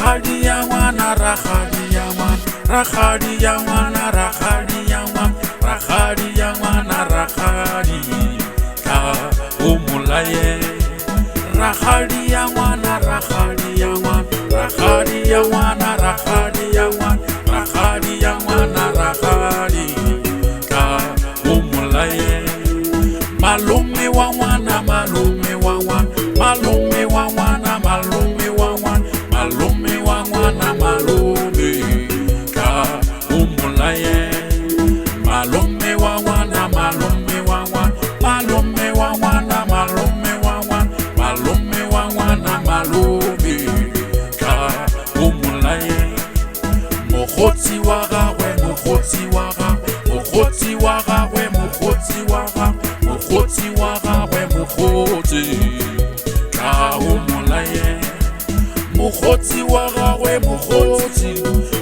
Rakgadi ya ngwana, rakgadi ya ngwana, rakgadi ya ngwana, rakgadi ya ngwana, rakgadi ya ngwana, rakgadi ka o molaye. Rakgadi ya ngwana, rakgadi ya ngwana, rakgadi ya ngwana, rakgadi ya ngwana, rakgadi ya ngwana, rakgadi ka o molaye. Malume wa ngwana, malume wa ngwana, malume wa ngwana, malume wa ngwana, malume wa ngwana, malume ka o molaye. Malume wa ngwana, malume wa ngwana, malume wa ngwana, malume wa ngwana, malume wa ngwana, malume ka o molaye. Mokgotsi wa gagwe, mokgotsi wa gagwe, mokgotsi wa gagwe, mokgotsi wa gagwe, mokgotsi wa gagwe, mokgotsi ka o molaye. Mokgotsi wa gagwe, mokgotsi,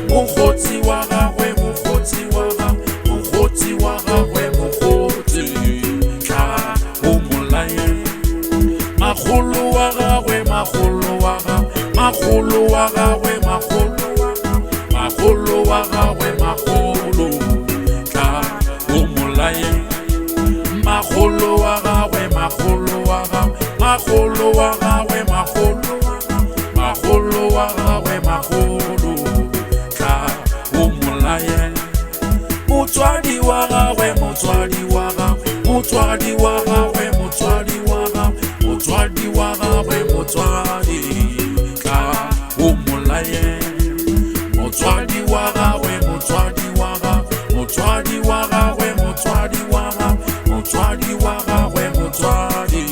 mokgotsi wa gagwe, mokgotsi wa gagwe, mokgotsi wa gagwe, mokgotsi ka o molaye. Magolo wa gagwe, magolo wa gagwe, magolo wa gagwe, magolo wa gagwe, magolo wa gagwe, magolo ka o molaye. Magolo wa gagwe, magolo wa gagwe, magolo wa gagwe, magolo wa gagwe, magolo wa gagwe, magolo ka o molaye. Motswadi wa gagwe, motswadi wa gagwe, motswadi wa gagwe, motswadi wa gagwe, motswadi wa gagwe, motswadi ka o molaye. Motswadi wa gagwe, motswadi wa gagwe, motswadi wa gagwe, motswadi wa gagwe, motswadi wa gagwe, motswadi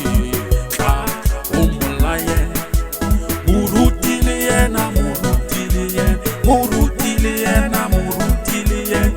ka o molaye. Murutile yena, murutile yena, murutile yena, murutile yena,